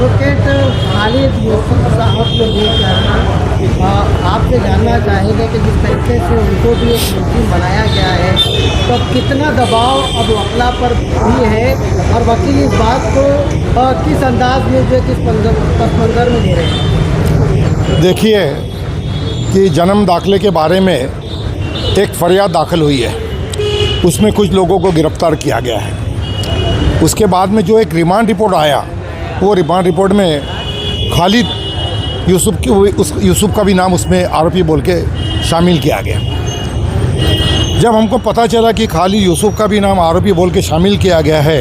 Advocate Khalid Yusuf साहब को लेकर आपसे जानना चाहेंगे कि जिस तरीके से उनको भी एक मुलजिम बनाया गया है, तो कितना दबाव अब वकला पर भी है और वकील इस बात को किस अंदाज में जो किस पस मंज़र में ले रहे हैं। देखिए कि जन्म दाखिले के बारे में एक फरियाद दाखिल हुई है, उसमें कुछ लोगों को गिरफ्तार किया गया है। उसके बाद में जो एक रिमांड रिपोर्ट आया, वो रिमांड रिपोर्ट में खालिद यूसुफ का भी नाम उसमें आरोपी बोल के शामिल किया गया। जब हमको पता चला कि खालिद यूसुफ का भी नाम आरोपी बोल के शामिल किया गया है,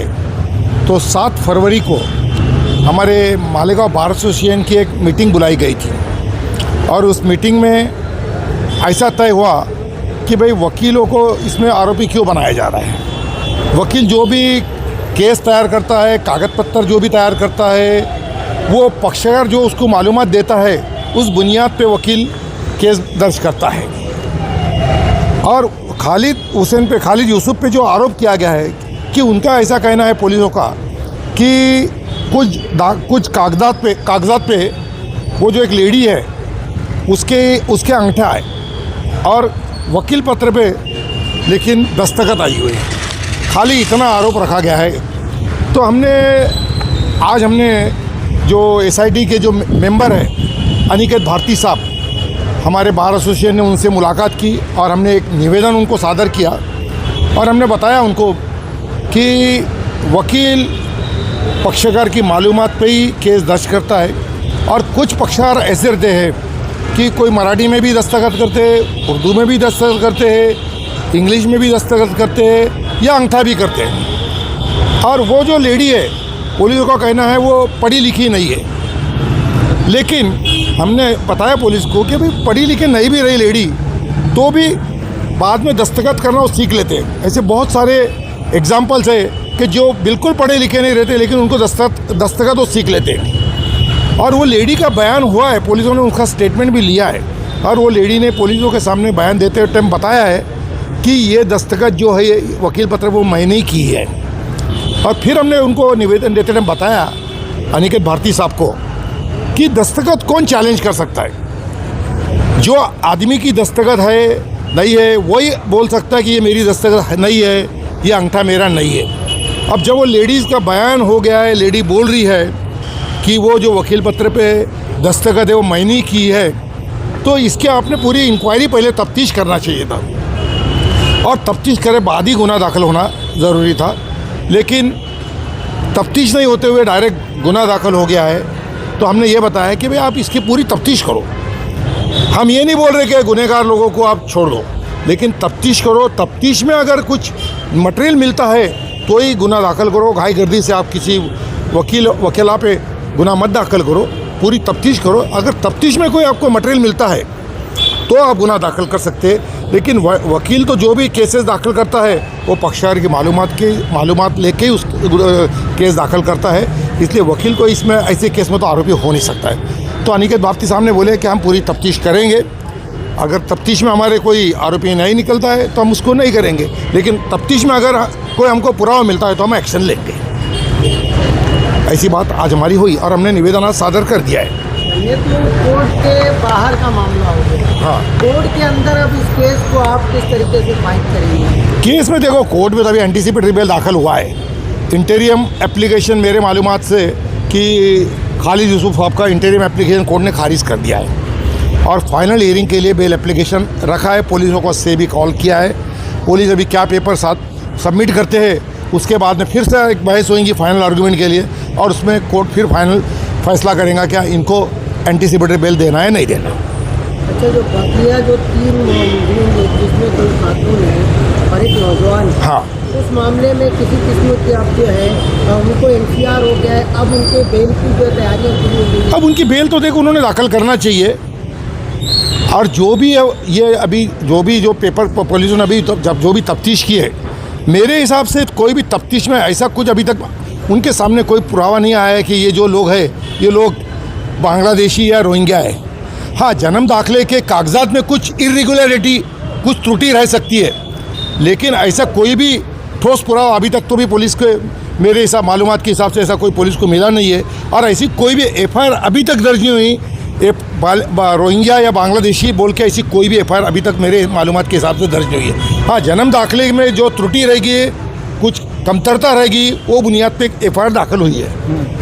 तो 7 फरवरी को हमारे मालेगांव बार एसोसिएशन की एक मीटिंग बुलाई गई थी और उस मीटिंग में ऐसा तय हुआ कि भाई वकीलों को इसमें आरोपी क्यों बनाया जा रहा है। वकील जो भी केस तैयार करता है, कागज़ पत्तर जो भी तैयार करता है, वो पक्षकार जो उसको मालूमात देता है, उस बुनियाद पे वकील केस दर्ज करता है। और खालिद यूसुफ पे जो आरोप किया गया है कि उनका ऐसा कहना है पुलिसों का कि कुछ कागजात पे वो जो एक लेडी है उसके अंगूठा है और वकील पत्र पे लेकिन दस्तखत आई हुई है। खाली इतना आरोप रखा गया है। तो आज हमने जो एसआईटी के जो मेंबर हैं अनिकेत भारती साहब, हमारे बार एसोसिएशन ने उनसे मुलाकात की और हमने एक निवेदन उनको सादर किया और हमने बताया उनको कि वकील पक्षकार की मालूमात पे ही केस दर्ज करता है और कुछ पक्षकार ऐसे रहते हैं कि कोई मराठी में भी दस्तखत करते हैं, उर्दू में भी दस्तखत करते हैं, इंग्लिश में भी दस्तखत करते हैं या अंगूठा भी करते हैं। और वो जो लेडी है, पुलिस का कहना है वो पढ़ी लिखी नहीं है। लेकिन हमने बताया पुलिस को कि भाई पढ़ी लिखी नहीं भी रही लेडी तो भी बाद में दस्तखत करना वो सीख लेते हैं। ऐसे बहुत सारे एग्जाम्पल्स है कि जो बिल्कुल पढ़े लिखे नहीं रहते लेकिन उनको दस्तखत वो सीख लेते हैं। और वो लेडी का बयान हुआ है, पुलिसों ने उसका स्टेटमेंट भी लिया है और वो लेडी ने पुलिसों के सामने बयान देते हुए टाइम बताया है कि ये दस्तखत जो है ये वकील पत्र वो मैंने ही की है। और फिर हमने उनको निवेदन देते टाइम बताया अनिकेत भारती साहब को कि दस्तखत कौन चैलेंज कर सकता है। जो आदमी की दस्तखत है नहीं है वही बोल सकता है कि ये मेरी दस्तखत नहीं है, ये अंगूठा मेरा नहीं है। अब जब वो लेडीज़ का बयान हो गया है, लेडी बोल रही है कि वो जो वकील पत्र पे दस्तखत है वो मैंने की है, तो इसके आपने पूरी इंक्वायरी पहले तफ्तीश करना चाहिए था और तफ्तीश करे बाद ही गुनाह दाखिल होना ज़रूरी था। लेकिन तफ्तीश नहीं होते हुए डायरेक्ट गुनाह दाखिल हो गया है। तो हमने ये बताया कि भाई आप इसकी पूरी तफ्तीश करो। हम ये नहीं बोल रहे कि गुनहगार लोगों को आप छोड़ दो, लेकिन तफ्तीश करो। तफ्तीश में अगर कुछ मटेरियल मिलता है तो ही गुनाह दाखिल करो। घाई गर्दी से आप किसी वकीला पे गुनाह मत दाखिल करो, पूरी तफ्तीश करो। अगर तफ्तीश में कोई आपको मटेरियल मिलता है तो आप गुनाह दाखिल कर सकते हैं। लेकिन वकील तो जो भी केसेस दाखिल करता है वो पक्षकार की मालूमात लेके ही उस केस दाखिल करता है। इसलिए वकील को इसमें ऐसे केस में तो आरोपी हो नहीं सकता है। तो अनिकेत भारती साहब ने बोले कि हम पूरी तफ्तीश करेंगे। अगर तफ्तीश में हमारे कोई आरोपी नहीं निकलता है तो हम उसको नहीं करेंगे, लेकिन तफ्तीश में अगर कोई हमको पुरावा मिलता है तो हम एक्शन लेंगे। ऐसी बात आज हमारी हुई और हमने निवेदन आज सादर कर दिया है। ये तो कोर्ट के बाहर का मामला हो गया। हाँ, कोर्ट के अंदर अब इस केस को आप किस तरीके से फाइट करेंगे? केस में देखो, कोर्ट में तो अभी एंटीसिपेटरी बेल दाखिल हुआ है। इंटरियम एप्लीकेशन मेरे मालूमात से कि खालिद यूसुफ साहब का इंटरियम एप्लीकेशन कोर्ट ने खारिज कर दिया है और फाइनल हियरिंग के लिए बेल एप्लीकेशन रखा है। पुलिसों को से भी कॉल किया है। पुलिस अभी क्या पेपर साथ सबमिट करते हैं, उसके बाद में फिर से एक बहस होगी फाइनल आर्गूमेंट के लिए और उसमें कोर्ट फिर फाइनल फैसला करेगा क्या इनको एंटीसिपेटरी बेल देना है नहीं देना। अच्छा, जो बकिया जो 3 जिसमें 2 खातून हैं और एक नौजवान, हाँ, उस मामले में किसी किस्म की अब जो है उनको एनसीआर हो गया है। अब उनके बेल की जो तैयारियाँ शुरू हो गई। अब उनकी बेल तो देखो उन्होंने दाखिल करना चाहिए। और जो भी है ये अभी जो पेपर पुलिस ने अभी जो भी तफ्तीश की है, मेरे हिसाब से कोई भी तफ्तीश में ऐसा कुछ अभी तक उनके सामने कोई पुरावा नहीं आया है कि ये जो लोग हैं ये लोग बांग्लादेशी या रोहिंग्या है। हाँ, जन्म दाखिले के कागजात में कुछ इरेगुलरिटी, कुछ त्रुटि रह सकती है, लेकिन ऐसा कोई भी ठोस पुरावा अभी तक तो भी पुलिस के मेरे हिसाब मालूमात के हिसाब से ऐसा कोई पुलिस को मिला नहीं है, और ऐसी कोई भी एफआईआर अभी तक दर्ज नहीं हुई। रोहिंग्या या बांग्लादेशी बोल के ऐसी कोई भी एफआईआर अभी तक मेरे मालूमात के हिसाब से दर्ज नहीं हुई है। हाँ, जन्म दाखिले में जो त्रुटि रहेगी, कुछ कमतरता रहेगी, वो बुनियाद पे एक एफआईआर दाखिल हुई है।